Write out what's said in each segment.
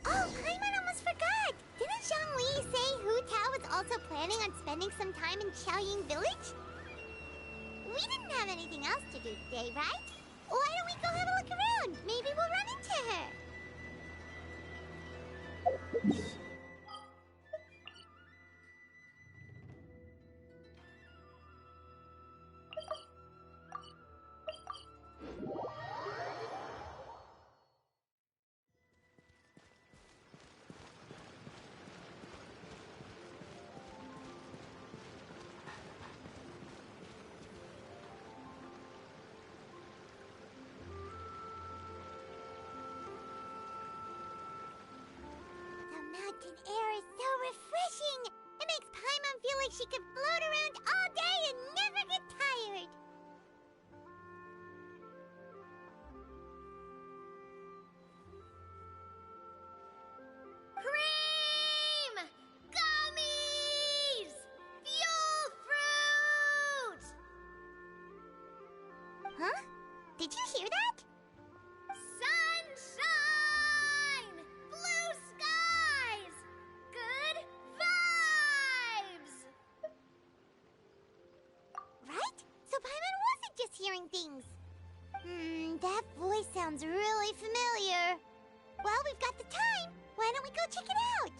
Oh, Paimon almost forgot! Didn't Zhongli say Hu Tao was also planning on spending some time in Xiaoying Village? We didn't have anything else to do today, right? Why don't we go have a look around? Maybe we'll run into her. Mountain air is so refreshing! It makes Paimon feel like she could float around all day and never get tired! Cream! Gummies! Fuel fruit! Huh? Did you hear that? Sunshine! Blue skies! Good vibes! Right? So Paimon wasn't just hearing things. That voice sounds really familiar. Well, we've got the time. Why don't we go check it out?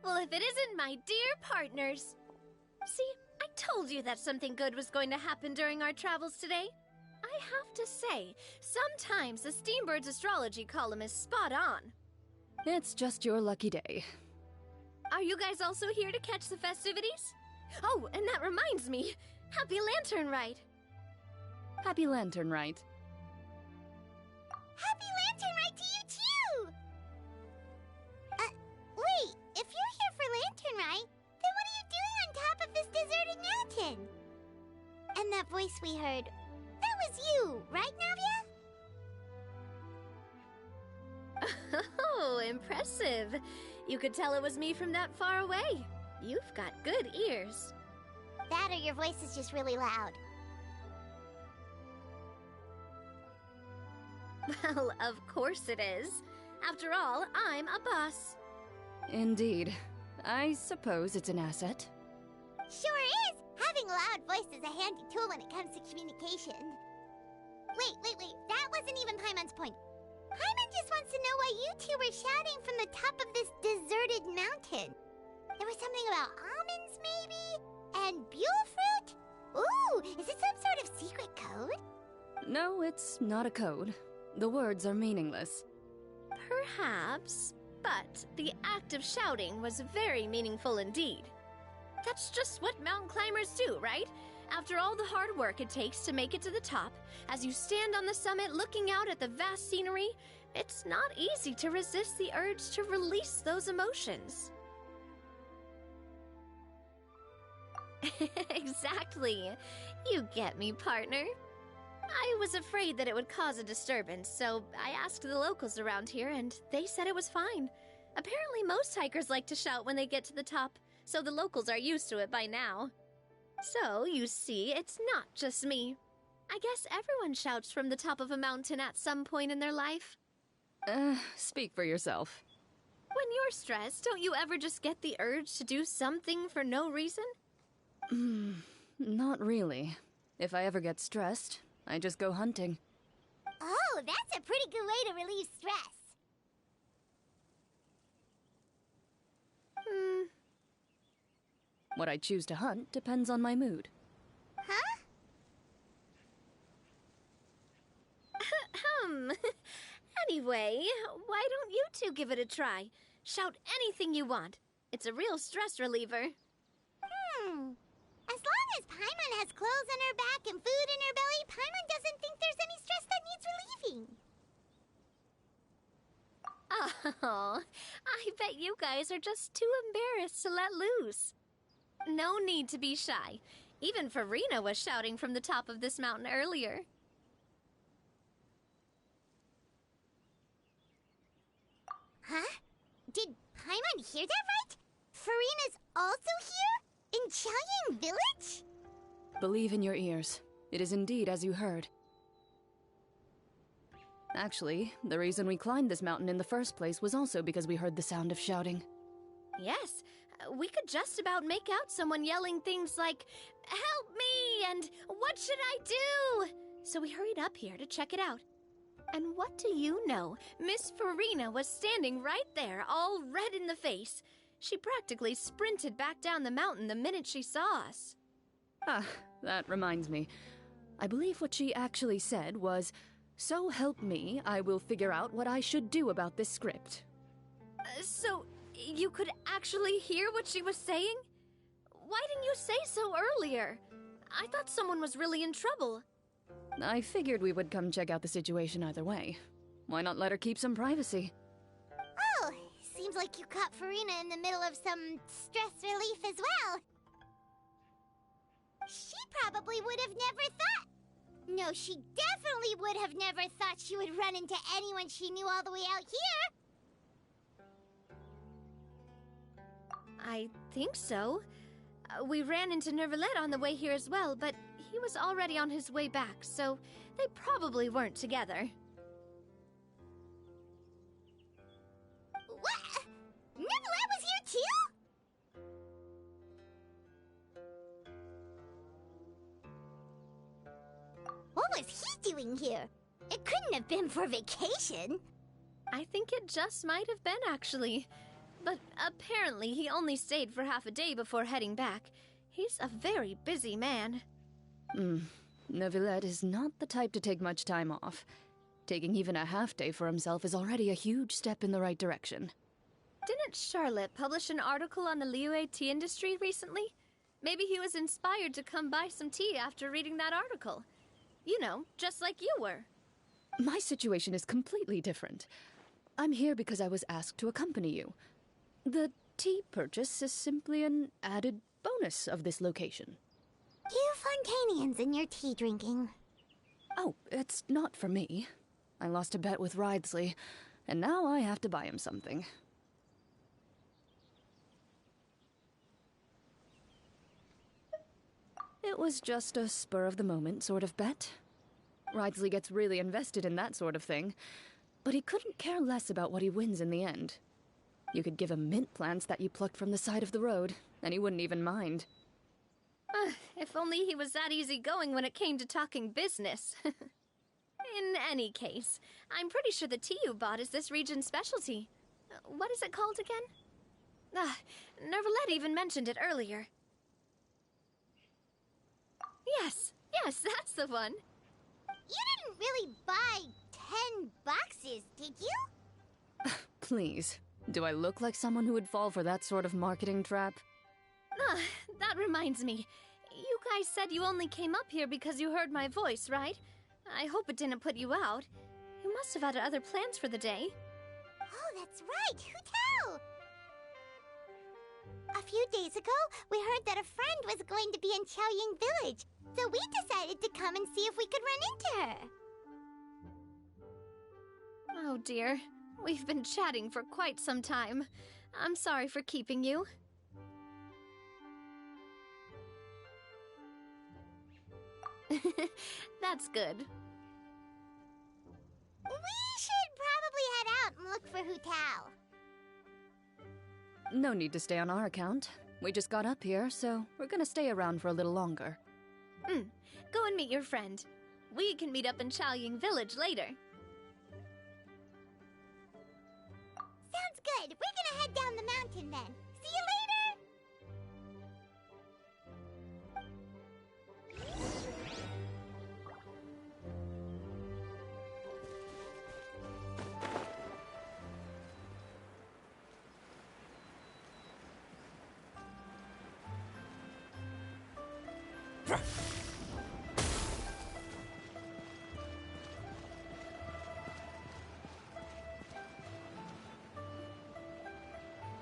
Well, if it isn't my dear partners. See, I told you that something good was going to happen during our travels today. I have to say, sometimes the Steambird's astrology column is spot on. It's just your lucky day. Are you guys also here to catch the festivities? Oh, and that reminds me, Happy Lantern Ride! Happy Lantern Ride. Happy Lantern Ride to you too! Wait, if you're here for Lantern Ride, then what are you doing on top of this deserted mountain? And that voice we heard, that was you, right, Navia? Oh, impressive. You could tell it was me from that far away. You've got good ears. That or your voice is just really loud. Well, of course it is. After all, I'm a boss. Indeed. I suppose it's an asset. Sure is! Having a loud voice is a handy tool when it comes to communication. Wait. That wasn't even Paimon's point. Paimon just wants to know why you two were shouting from the top of this deserted mountain. There was something about almonds, maybe? And buell fruit? Ooh, is it some sort of secret code? No, it's not a code. The words are meaningless. Perhaps, but the act of shouting was very meaningful indeed. That's just what mountain climbers do, right? After all the hard work it takes to make it to the top, as you stand on the summit looking out at the vast scenery, it's not easy to resist the urge to release those emotions. Exactly. You get me, partner. I was afraid that it would cause a disturbance, so I asked the locals around here, and they said it was fine. Apparently most hikers like to shout when they get to the top, so the locals are used to it by now. So, you see, it's not just me. I guess everyone shouts from the top of a mountain at some point in their life. Speak for yourself. When you're stressed, don't you ever just get the urge to do something for no reason? Not really. If I ever get stressed, I just go hunting. Oh, that's a pretty good way to relieve stress. What I choose to hunt depends on my mood. Huh? Anyway, why don't you two give it a try? Shout anything you want. It's a real stress reliever. As long as Paimon has clothes on her back and food in her belly, Paimon doesn't think there's any stress that needs relieving. Oh, I bet you guys are just too embarrassed to let loose. No need to be shy. Even Farina was shouting from the top of this mountain earlier. Huh? Did Paimon hear that right? Farina's also here? In Qiaoying Village? Believe in your ears. It is indeed as you heard. Actually, the reason we climbed this mountain in the first place was also because we heard the sound of shouting. Yes, we could just about make out someone yelling things like, "Help me!" and "What should I do?" So we hurried up here to check it out. And what do you know? Miss Farina was standing right there, all red in the face. She practically sprinted back down the mountain the minute she saw us. Ah, that reminds me. I believe what she actually said was, "So help me, I will figure out what I should do about this script." So, you could actually hear what she was saying? Why didn't you say so earlier? I thought someone was really in trouble. I figured we would come check out the situation either way. Why not let her keep some privacy? Oh, seems like you caught Farina in the middle of some stress relief as well. She probably would have never thought... No, she definitely would have never thought she would run into anyone she knew all the way out here. I think so. We ran into Nervalet on the way here as well, but he was already on his way back, so they probably weren't together. What? Nervalet was here too? What was he doing here? It couldn't have been for vacation. I think it just might have been, actually. But apparently he only stayed for half a day before heading back. He's a very busy man. Neuvillette is not the type to take much time off. Taking even a half day for himself is already a huge step in the right direction. Didn't Charlotte publish an article on the Liyue tea industry recently? Maybe he was inspired to come buy some tea after reading that article. You know, just like you were. My situation is completely different. I'm here because I was asked to accompany you. The tea purchase is simply an added bonus of this location. You Fontanians and your tea drinking. Oh, it's not for me. I lost a bet with Ridesley, and now I have to buy him something. It was just a spur-of-the-moment sort of bet. Ridesley gets really invested in that sort of thing, but he couldn't care less about what he wins in the end. You could give him mint plants that you plucked from the side of the road, and he wouldn't even mind. If only he was that easygoing when it came to talking business. In any case, I'm pretty sure the tea you bought is this region's specialty. What is it called again? Nervalet even mentioned it earlier. Yes, that's the one. You didn't really buy 10 boxes, did you? Please, do I look like someone who would fall for that sort of marketing trap? That reminds me. You guys said you only came up here because you heard my voice, right? I hope it didn't put you out. You must have had other plans for the day. Oh, that's right. Who tell? A few days ago, we heard that a friend was going to be in Qiaoying Village, so we decided to come and see if we could run into her. Oh dear. We've been chatting for quite some time. I'm sorry for keeping you. That's good. We should probably head out and look for Hu Tao. No need to stay on our account. We just got up here, so we're gonna stay around for a little longer. Go and meet your friend. We can meet up in Qiaoying Village later. Sounds good. We're gonna head down the mountain then. See you later!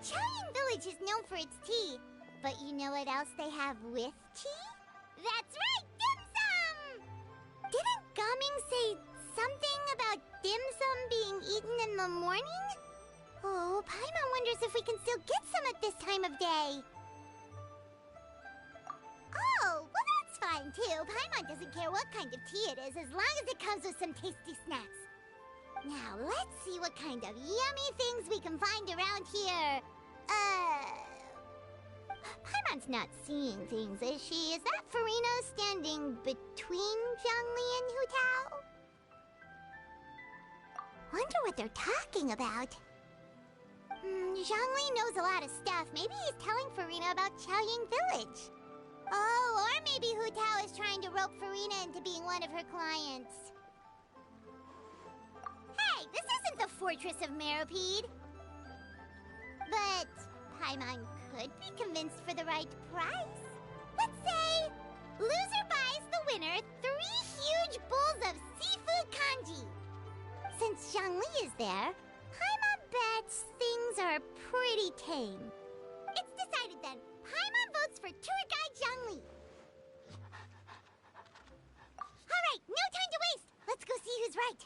Chaoyang Village is known for its tea, but you know what else they have with tea? That's right, dim sum! Didn't Gaming say something about dim sum being eaten in the morning? Oh, Paimon wonders if we can still get some at this time of day. Oh, well that's fine too. Paimon doesn't care what kind of tea it is as long as it comes with some tasty snacks. Now, let's see what kind of yummy things we can find around here. Paimon's not seeing things, is she? Is that Farina standing between Zhongli and Hu Tao? Wonder what they're talking about. Zhongli knows a lot of stuff. Maybe he's telling Farina about Chaoyang Village. Oh, or maybe Hu Tao is trying to rope Farina into being one of her clients. Hey, this isn't the Fortress of Meropide. But Paimon could be convinced for the right price. Let's say loser buys the winner 3 huge bowls of seafood kanji. Since Zhongli is there, Paimon bets things are pretty tame. It's decided then. Paimon votes for tour guide Zhongli. All right, no time to waste. Let's go see who's right.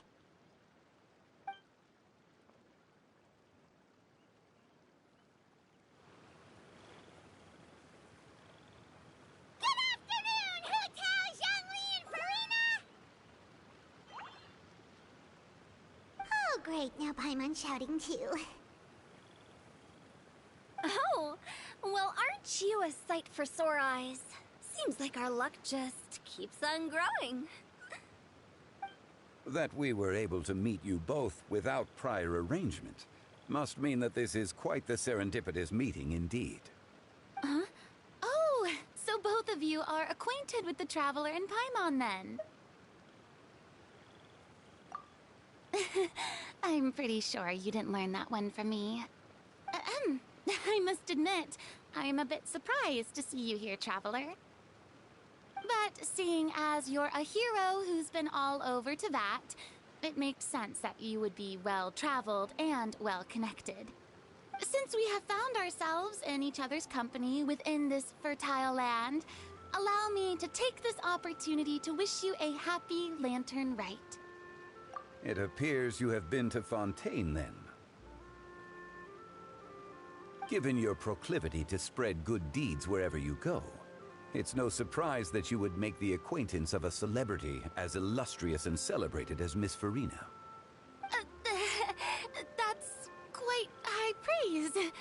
Good afternoon, Hu Tao, Zhongli, and Farina! Oh, great. Now Paimon's shouting too. Oh, well, aren't you a sight for sore eyes? Seems like our luck just keeps on growing. That we were able to meet you both without prior arrangement must mean that this is quite the serendipitous meeting indeed. Huh? Oh, so both of you are acquainted with the Traveler and Paimon then? I'm pretty sure you didn't learn that one from me. I must admit, I'm a bit surprised to see you here, Traveler. But seeing as you're a hero who's been all over Teyvat, it makes sense that you would be well-traveled and well-connected. Since we have found ourselves in each other's company within this fertile land, allow me to take this opportunity to wish you a happy Lantern Rite. It appears you have been to Fontaine, then. Given your proclivity to spread good deeds wherever you go, it's no surprise that you would make the acquaintance of a celebrity as illustrious and celebrated as Miss Farina. That's quite high praise.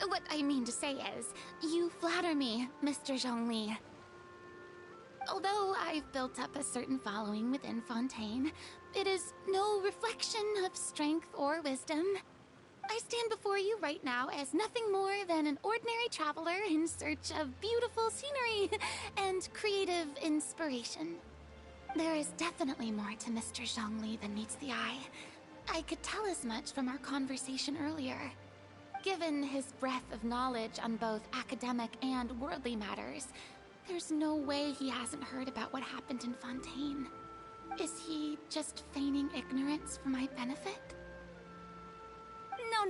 What I mean to say is, you flatter me, Mr. Zhongli. Although I've built up a certain following within Fontaine, it is no reflection of strength or wisdom. I stand before you right now as nothing more than an ordinary traveler in search of beautiful scenery and creative inspiration. There is definitely more to Mr. Zhongli than meets the eye. I could tell as much from our conversation earlier. Given his breadth of knowledge on both academic and worldly matters, there's no way he hasn't heard about what happened in Fontaine. Is he just feigning ignorance for my benefit? No.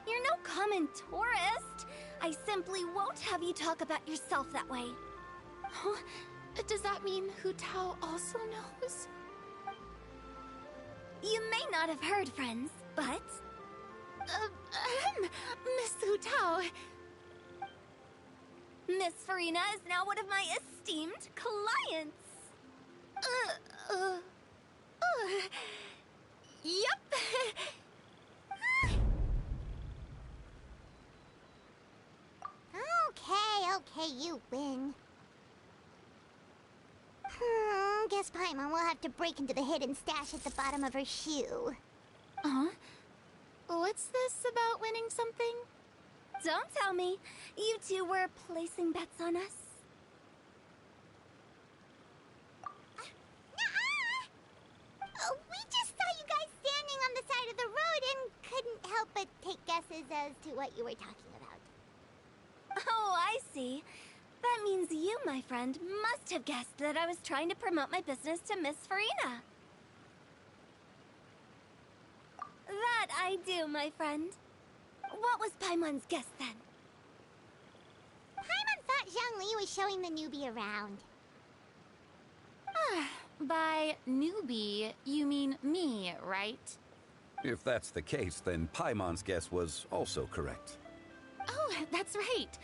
You're no common tourist. I simply won't have you talk about yourself that way. Huh? Does that mean Hu Tao also knows? You may not have heard, friends, but... Miss Hu Tao. Miss Farina is now one of my esteemed clients. Yep. Okay, you win. Guess Paimon will have to break into the hidden stash at the bottom of her shoe. Huh? What's this about winning something? Don't tell me. You two were placing bets on us. We just saw you guys standing on the side of the road and couldn't help but take guesses as to what you were talking about. Oh, I see. That means you, my friend, must have guessed that I was trying to promote my business to Miss Farina. That I do, my friend. What was Paimon's guess then? Paimon thought Zhongli was showing the newbie around. By newbie, you mean me, right? If that's the case, then Paimon's guess was also correct. Oh, that's right.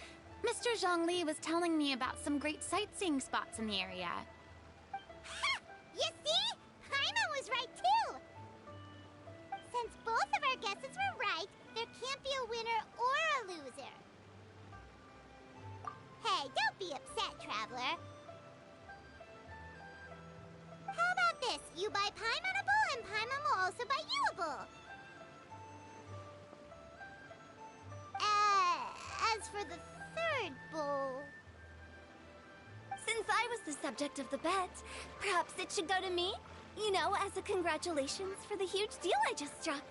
Mr. Zhongli was telling me about some great sightseeing spots in the area. Ha! You see? Paimon was right too! Since both of our guesses were right, there can't be a winner or a loser. Hey, don't be upset, Traveler. How about this? You buy Paimonable and Paimon will also buy youable. As for the third bowl... Since I was the subject of the bet, perhaps it should go to me? You know, as a congratulations for the huge deal I just struck.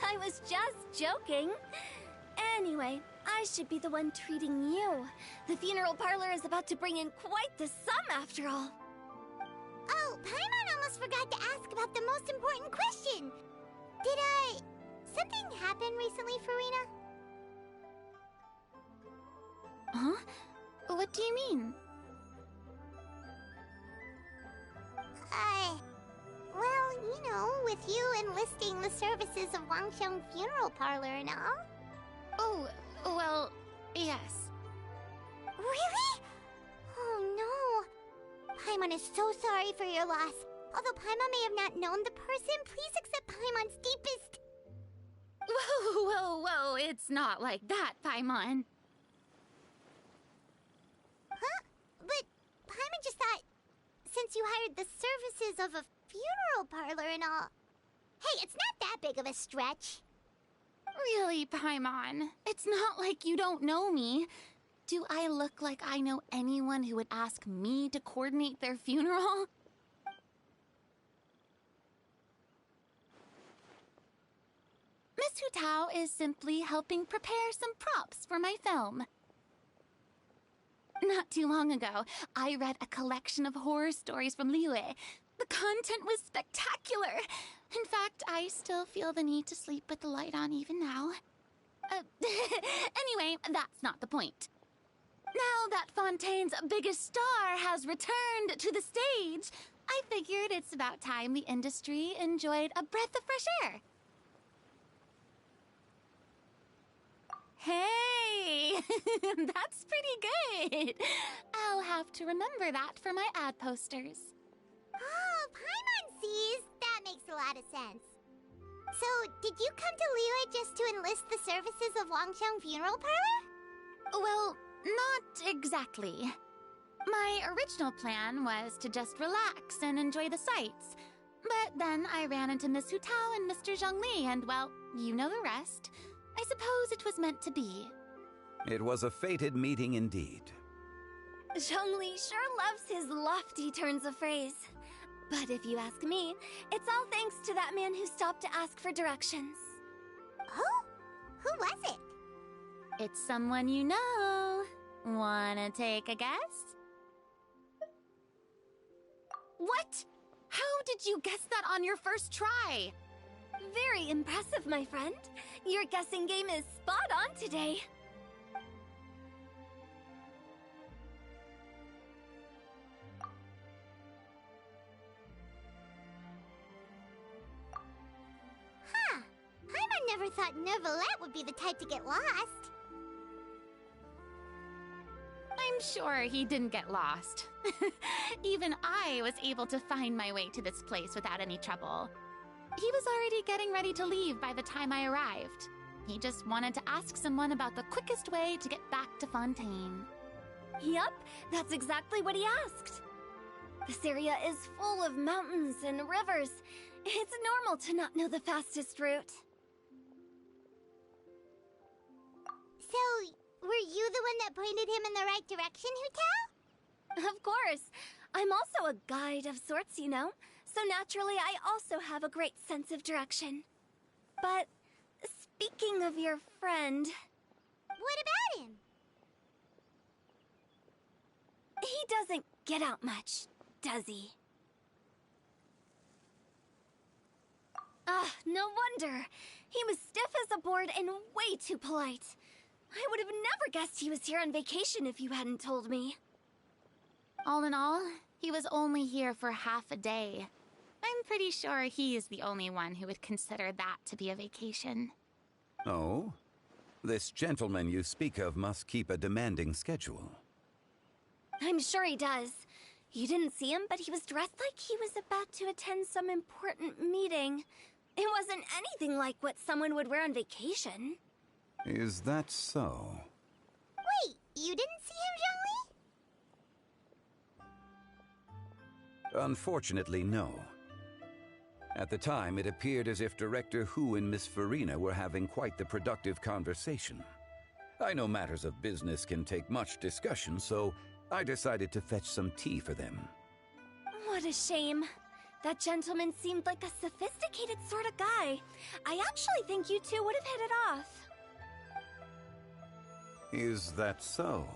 I was just joking. Anyway, I should be the one treating you. The funeral parlor is about to bring in quite the sum after all. Oh, Paimon almost forgot to ask about the most important question. Something happen recently, Farina? Huh? What do you mean? Well, you know, with you enlisting the services of Wangsheng Funeral Parlor and all. Oh, well, yes. Really? Oh no. Paimon is so sorry for your loss. Although Paimon may have not known the person, please accept Paimon's deepest... Whoa, whoa, whoa, it's not like that, Paimon. Huh? But Paimon just thought, since you hired the services of a funeral parlor and all... Hey, it's not that big of a stretch. Really, Paimon? It's not like you don't know me. Do I look like I know anyone who would ask me to coordinate their funeral? Miss Hu Tao is simply helping prepare some props for my film. Not too long ago, I read a collection of horror stories from Liyue. The content was spectacular. In fact, I still feel the need to sleep with the light on even now. Anyway, that's not the point. Now that Fontaine's biggest star has returned to the stage, I figured it's about time the industry enjoyed a breath of fresh air. Hey, that's pretty good. I'll have to remember that for my ad posters. Oh, Paimon sees. That makes a lot of sense. So, did you come to Liyue just to enlist the services of Wangsheng Funeral Parlor? Well, not exactly. My original plan was to just relax and enjoy the sights. But then I ran into Miss Hu Tao and Mr. Zhongli, and well, you know the rest. I suppose it was meant to be. It was a fated meeting indeed. Zhongli sure loves his lofty turns of phrase. But if you ask me, it's all thanks to that man who stopped to ask for directions. Oh? Who was it? It's someone you know. Wanna take a guess? What? How did you guess that on your first try? Very impressive, my friend. Your guessing game is spot on today. Huh. Paimon never thought Nervalette would be the type to get lost. I'm sure he didn't get lost. Even I was able to find my way to this place without any trouble. He was already getting ready to leave by the time I arrived. He just wanted to ask someone about the quickest way to get back to Fontaine. Yup, that's exactly what he asked. This area is full of mountains and rivers. It's normal to not know the fastest route. So, were you the one that pointed him in the right direction, Hu Tao? Of course. I'm also a guide of sorts, you know. So naturally, I also have a great sense of direction. But speaking of your friend, What about him? He doesn't get out much, does he? No wonder. He was stiff as a board and way too polite. I would have never guessed he was here on vacation if you hadn't told me. All in all, he was only here for half a day. I'm pretty sure he is the only one who would consider that to be a vacation. Oh? This gentleman you speak of must keep a demanding schedule. I'm sure he does. You didn't see him, but he was dressed like he was about to attend some important meeting. It wasn't anything like what someone would wear on vacation. Is that so? Wait, you didn't see him, Zhongli? Unfortunately, no. At the time, it appeared as if Director Hu and Miss Farina were having quite the productive conversation. I know matters of business can take much discussion, so I decided to fetch some tea for them. What a shame. That gentleman seemed like a sophisticated sort of guy. I actually think you two would have hit it off. Is that so?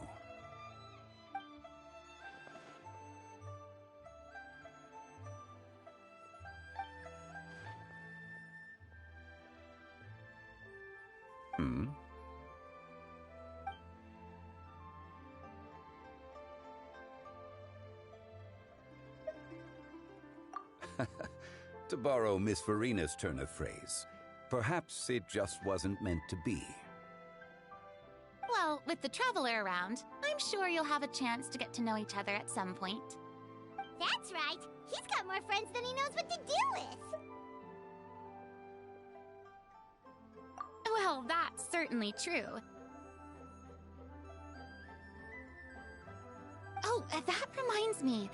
Hmm? To borrow Miss Farina's turn of phrase, perhaps it just wasn't meant to be. Well, with the Traveler around, I'm sure you'll have a chance to get to know each other at some point. That's right. He's got more friends than he knows what to do with. Well, that's certainly true. Oh, that reminds me.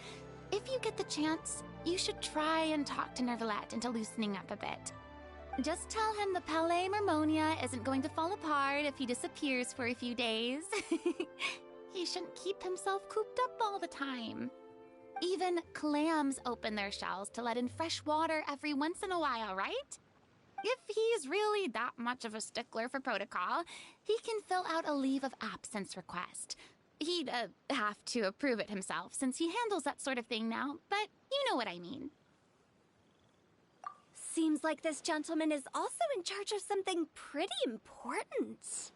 If you get the chance, you should try and talk to Nervalette into loosening up a bit. Just tell him the Palais Mermonia isn't going to fall apart if he disappears for a few days. He shouldn't keep himself cooped up all the time. Even clams open their shells to let in fresh water every once in a while, right? If he's really that much of a stickler for protocol, he can fill out a leave of absence request. He'd have to approve it himself since he handles that sort of thing now, but you know what I mean. Seems like this gentleman is also in charge of something pretty important.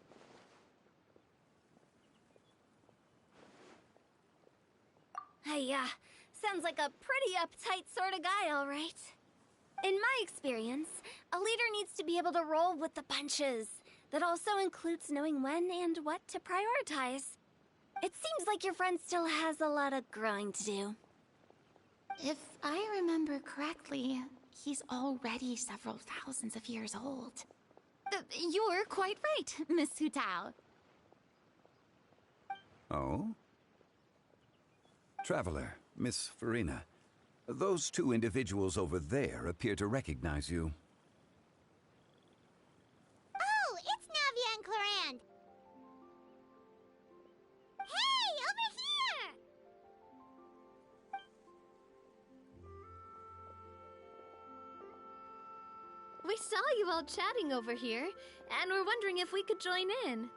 Sounds like a pretty uptight sort of guy, all right. In my experience, a leader needs to be able to roll with the punches. That also includes knowing when and what to prioritize. It seems like your friend still has a lot of growing to do. If I remember correctly, he's already several thousands of years old. You're quite right, Miss Hutao. Oh? Traveler, Miss Farina, those two individuals over there appear to recognize you. Oh, it's Navia and Clorand. Hey, over here! We saw you all chatting over here, and we're wondering if we could join in.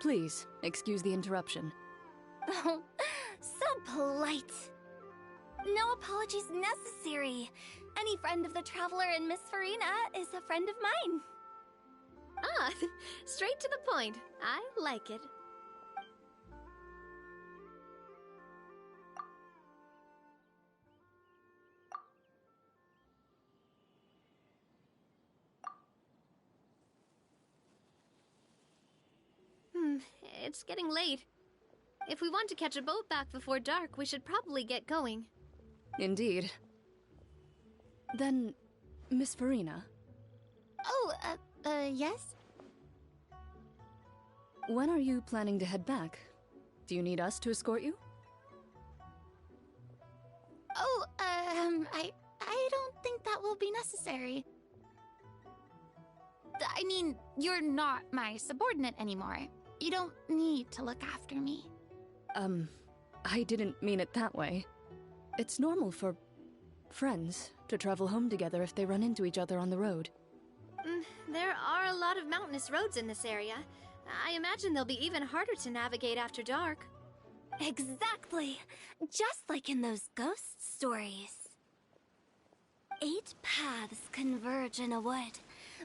Please, excuse the interruption. Oh, so polite. No apologies necessary. Any friend of the Traveler and Miss Farina is a friend of mine. Ah, straight to the point. I like it. It's getting late. If we want to catch a boat back before dark, we should probably get going. Indeed. Then, Miss Farina, Oh, yes? when are you planning to head back? Do you need us to escort you? Oh, I don't think that will be necessary. I mean, you're not my subordinate anymore. You don't need to look after me. I didn't mean it that way. It's normal for friends to travel home together if they run into each other on the road. There are a lot of mountainous roads in this area. I imagine they'll be even harder to navigate after dark. Exactly. Just like in those ghost stories. 8 paths converge in a wood.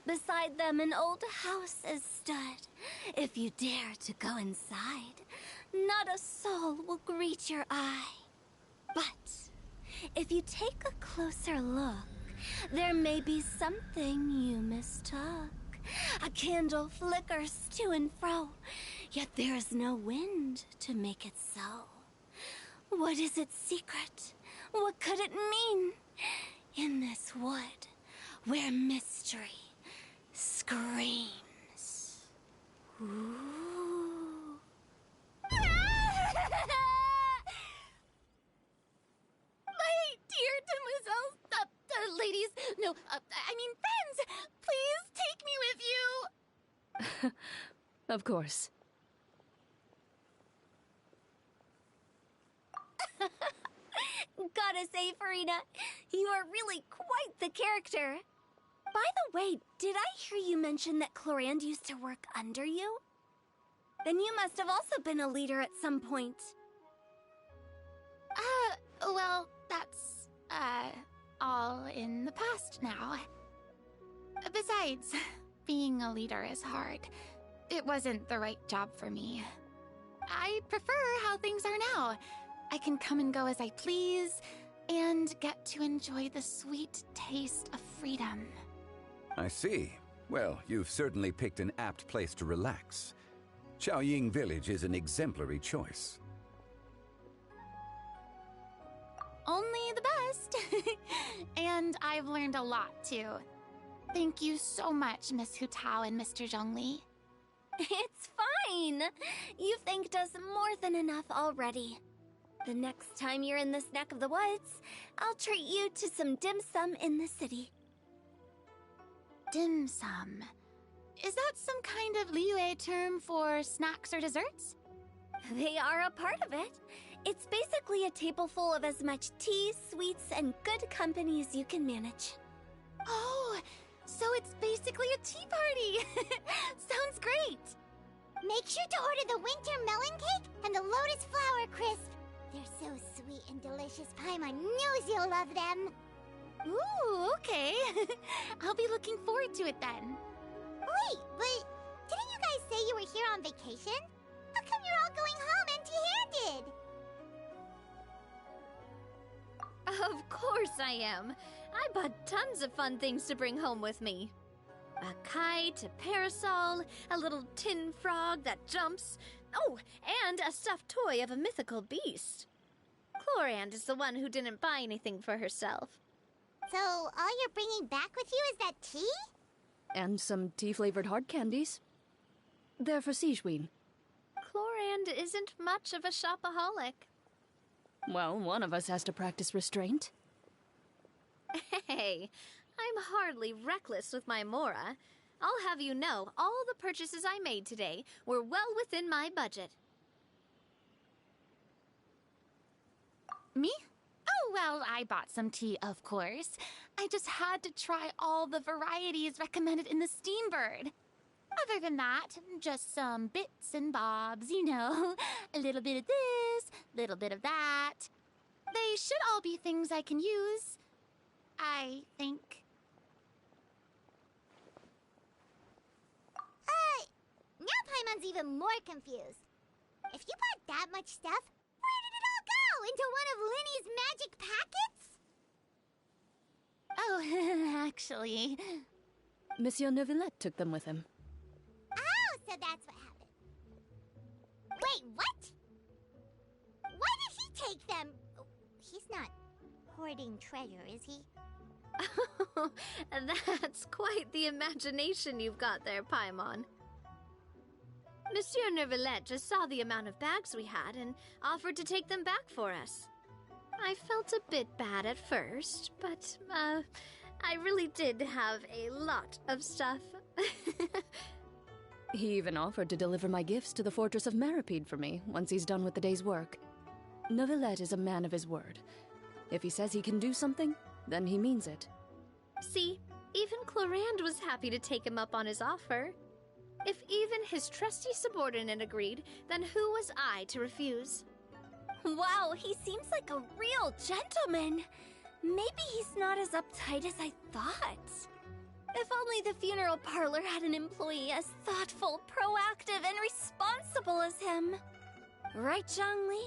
Beside them an old house is stood. If you dare to go inside, not a soul will greet your eye. But if you take a closer look, there may be something you mistook. A candle flickers to and fro, yet there is no wind to make it so. What is its secret? What could it mean? In this wood, where mystery screams. Ooh. My dear demoiselles, ladies, no, I mean friends, please take me with you. Of course. Gotta say, Farina, you are really quite the character. By the way, did I hear you mention that Clorand used to work under you? Then you must have also been a leader at some point. Well, that's, all in the past now. Besides, being a leader is hard. It wasn't the right job for me. I prefer how things are now. I can come and go as I please, and get to enjoy the sweet taste of freedom. I see. Well, you've certainly picked an apt place to relax. Xiaoying Village is an exemplary choice. Only the best. And I've learned a lot, too. Thank you so much, Miss Hu Tao and Mr. Zhongli. It's fine. You've thanked us more than enough already. The next time you're in this neck of the woods, I'll treat you to some dim sum in the city. Dim sum. Is that some kind of Liyue term for snacks or desserts? They are a part of it. It's basically a table full of as much tea, sweets, and good company as you can manage. Oh, so it's basically a tea party. Sounds great. Make sure to order the winter melon cake and the lotus flower crisp. They're so sweet and delicious, Paimon knows you'll love them. Ooh, okay. I'll be looking forward to it then. Wait, but didn't you guys say you were here on vacation? How come you're all going home empty-handed? Of course I am. I bought tons of fun things to bring home with me. A kite, a parasol, a little tin frog that jumps. Oh, and a stuffed toy of a mythical beast. Clorand is the one who didn't buy anything for herself. So, all you're bringing back with you is that tea? And some tea-flavored hard candies. They're for Sigewin. Clorand isn't much of a shopaholic. Well, one of us has to practice restraint. Hey, I'm hardly reckless with my Mora. I'll have you know, all the purchases I made today were well within my budget. Me? Oh, well, I bought some tea, of course. I just had to try all the varieties recommended in the Steambird. Other than that, just some bits and bobs, you know. A little bit of this, little bit of that. They should all be things I can use, I think. Now Paimon's even more confused. If you bought that much stuff, where did it all go? Into one of Linny's magic packets? Oh, actually... Monsieur Neuvillette took them with him. Oh, so that's what happened. Wait, what? Why did he take them? He's not hoarding treasure, is he? Oh, that's quite the imagination you've got there, Paimon. Monsieur Neuvillette just saw the amount of bags we had and offered to take them back for us. I felt a bit bad at first, but, I really did have a lot of stuff. He even offered to deliver my gifts to the Fortress of Maripede for me once he's done with the day's work. Neuvillette is a man of his word. If he says he can do something, then he means it. See, Even Clorand was happy to take him up on his offer. If even his trusty subordinate agreed, then who was I to refuse? Wow, he seems like a real gentleman. Maybe he's not as uptight as I thought. If only the funeral parlor had an employee as thoughtful, proactive, and responsible as him. Right, Zhongli?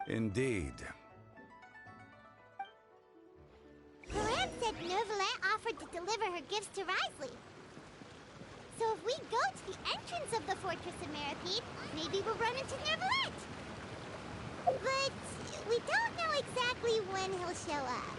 Indeed. Clorand said Neuvillette offered to deliver her gifts to Risley. So if we go to the entrance of the Fortress of Meripede, maybe we'll run into Neuvillette. But we don't know exactly when he'll show up.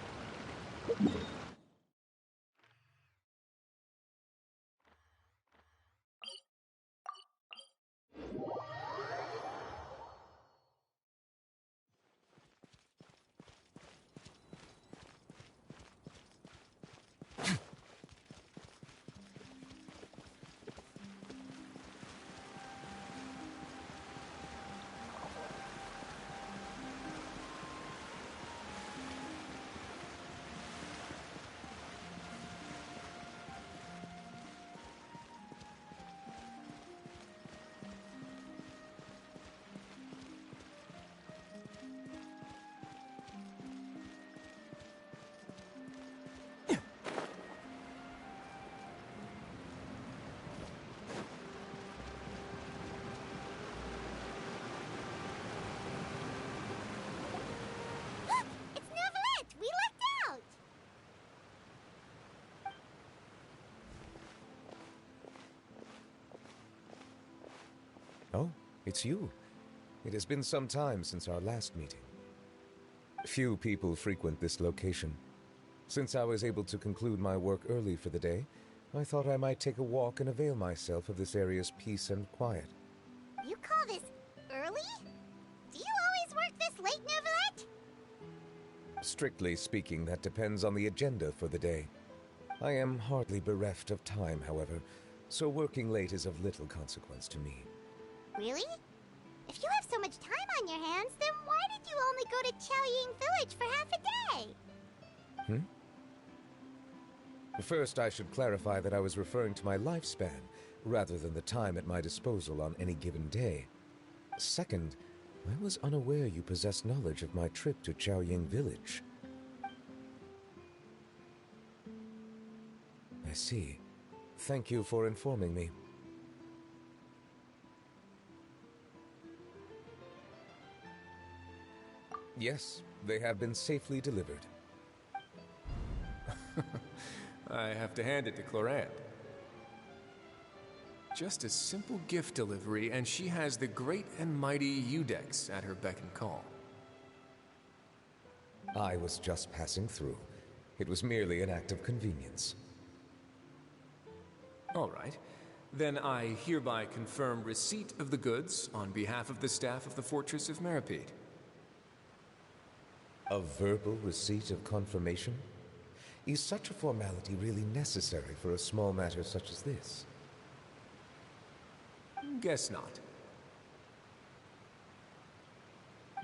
Oh, it's you. It has been some time since our last meeting. Few people frequent this location. Since I was able to conclude my work early for the day, I thought I might take a walk and avail myself of this area's peace and quiet. You call this early? Do you always work this late, Neuvillette? Strictly speaking, that depends on the agenda for the day. I am hardly bereft of time, however, so working late is of little consequence to me. Really? If you have so much time on your hands, then why did you only go to Chaoying Village for half a day? First, I should clarify that I was referring to my lifespan, rather than the time at my disposal on any given day. Second, I was unaware you possessed knowledge of my trip to Chaoying Village. I see. Thank you for informing me. Yes, they have been safely delivered. I have to hand it to Clorand. Just a simple gift delivery, and she has the great and mighty Udex at her beck and call. I was just passing through. It was merely an act of convenience. All right. Then I hereby confirm receipt of the goods on behalf of the staff of the Fortress of Meripede. A verbal receipt of confirmation? Is such a formality really necessary for a small matter such as this? Guess not.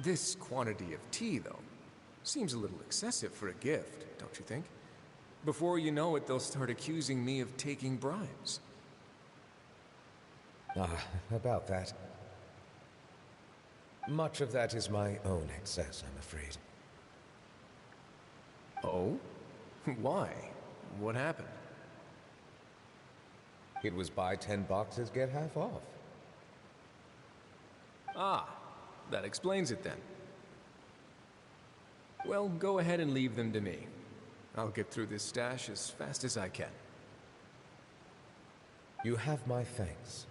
This quantity of tea, though, seems a little excessive for a gift, don't you think? Before you know it, they'll start accusing me of taking bribes. About that. Much of that is my own excess, I'm afraid. Oh? Why? What happened? It was buy 10 boxes, get half off. Ah, that explains it then. Well, go ahead and leave them to me. I'll get through this stash as fast as I can. You have my thanks.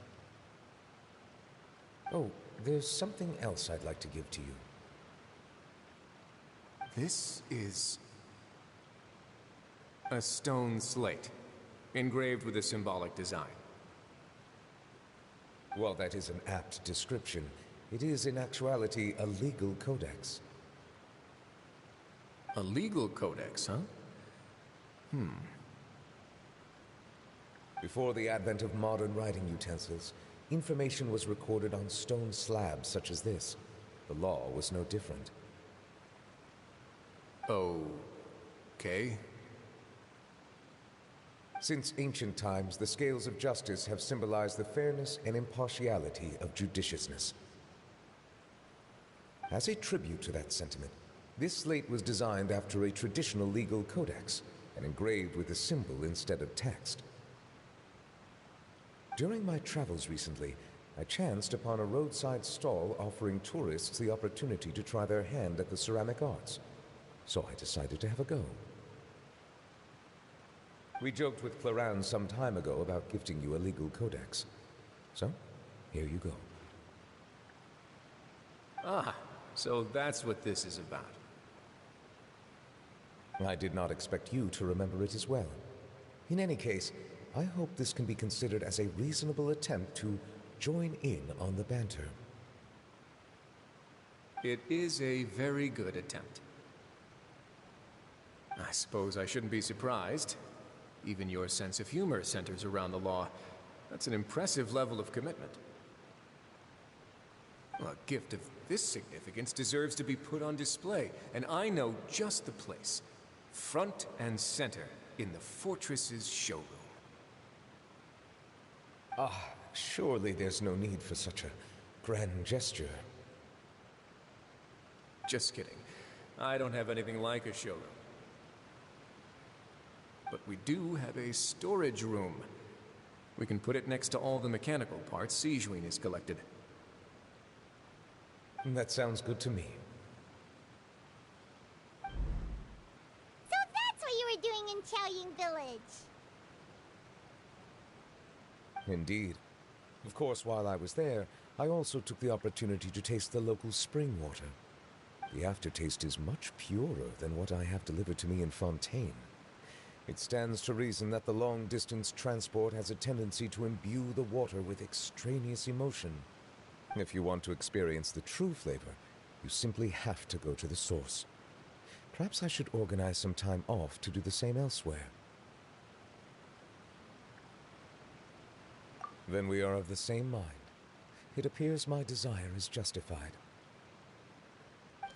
Oh, there's something else I'd like to give to you. This is a stone slate, engraved with a symbolic design. While that is an apt description, it is in actuality a legal codex. A legal codex, huh? Before the advent of modern writing utensils, information was recorded on stone slabs such as this. The law was no different. Okay. Since ancient times, the scales of justice have symbolized the fairness and impartiality of judiciousness. As a tribute to that sentiment, this slate was designed after a traditional legal codex and engraved with a symbol instead of text. During my travels recently, I chanced upon a roadside stall offering tourists the opportunity to try their hand at the ceramic arts, so I decided to have a go. We joked with Clarence some time ago about gifting you a legal codex. So, here you go. Ah, so that's what this is about. I did not expect you to remember it as well. In any case, I hope this can be considered as a reasonable attempt to join in on the banter. It is a very good attempt. I suppose I shouldn't be surprised. Even your sense of humor centers around the law. That's an impressive level of commitment. Well, a gift of this significance deserves to be put on display, and I know just the place. Front and center in the fortress's showroom. Ah, surely there's no need for such a grand gesture. Just kidding. I don't have anything like a showroom. But we do have a storage room. We can put it next to all the mechanical parts Sijuin has collected. That sounds good to me. So that's what you were doing in Qiaoying Village. Indeed. Of course, while I was there, I also took the opportunity to taste the local spring water. The aftertaste is much purer than what I have delivered to me in Fontaine. It stands to reason that the long-distance transport has a tendency to imbue the water with extraneous emotion. If you want to experience the true flavor, you simply have to go to the source. Perhaps I should organize some time off to do the same elsewhere. Then we are of the same mind. It appears my desire is justified.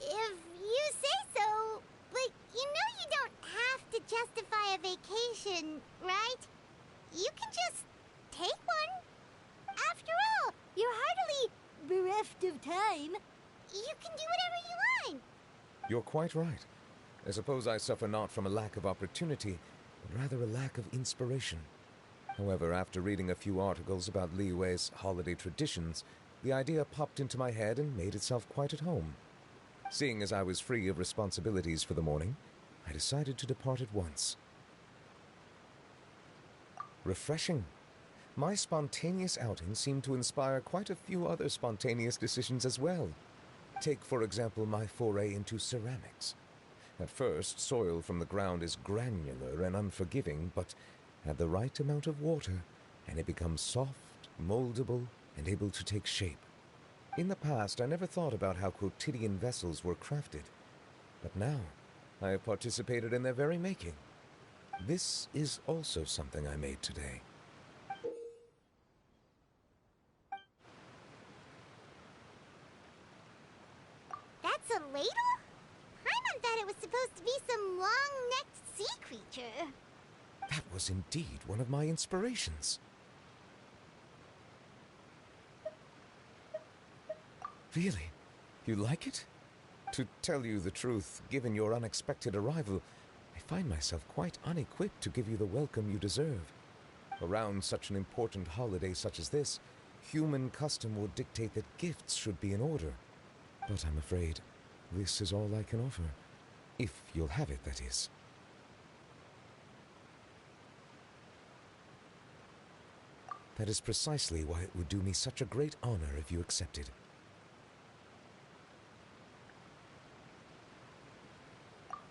If you say so, but you know you don't have to justify a vacation, right? You can just take one. After all, you're hardly bereft of time. You can do whatever you want. You're quite right. I suppose I suffer not from a lack of opportunity, but rather a lack of inspiration. However, after reading a few articles about Li Wei's holiday traditions, the idea popped into my head and made itself quite at home. Seeing as I was free of responsibilities for the morning, I decided to depart at once. Refreshing. My spontaneous outing seemed to inspire quite a few other spontaneous decisions as well. Take, for example, my foray into ceramics. At first, soil from the ground is granular and unforgiving, but add the right amount of water, and it becomes soft, moldable, and able to take shape. In the past, I never thought about how quotidian vessels were crafted, but now I have participated in their very making. This is also something I made today. That's a ladle? Paimon thought it was supposed to be some long-necked sea creature. That was indeed one of my inspirations. Really? You like it? To tell you the truth, given your unexpected arrival, I find myself quite unequipped to give you the welcome you deserve. Around such an important holiday such as this, human custom would dictate that gifts should be in order. But I'm afraid this is all I can offer. If you'll have it, that is. That is precisely why it would do me such a great honor if you accepted.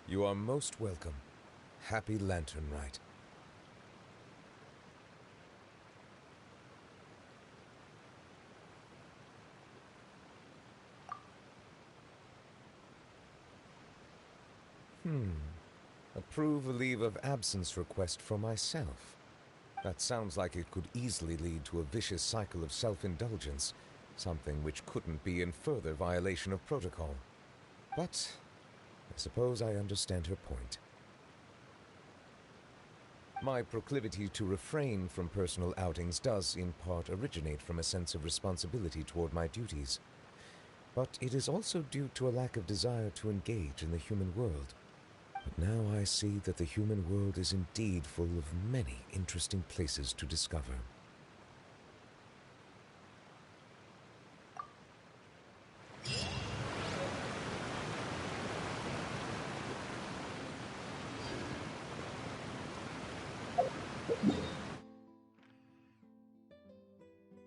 You are most welcome. Happy Lantern Rite. Approve a leave of absence request for myself. That sounds like it could easily lead to a vicious cycle of self-indulgence, something which couldn't be in further violation of protocol. But I suppose I understand her point. My proclivity to refrain from personal outings does, in part, originate from a sense of responsibility toward my duties. But it is also due to a lack of desire to engage in the human world. But now I see that the human world is indeed full of many interesting places to discover.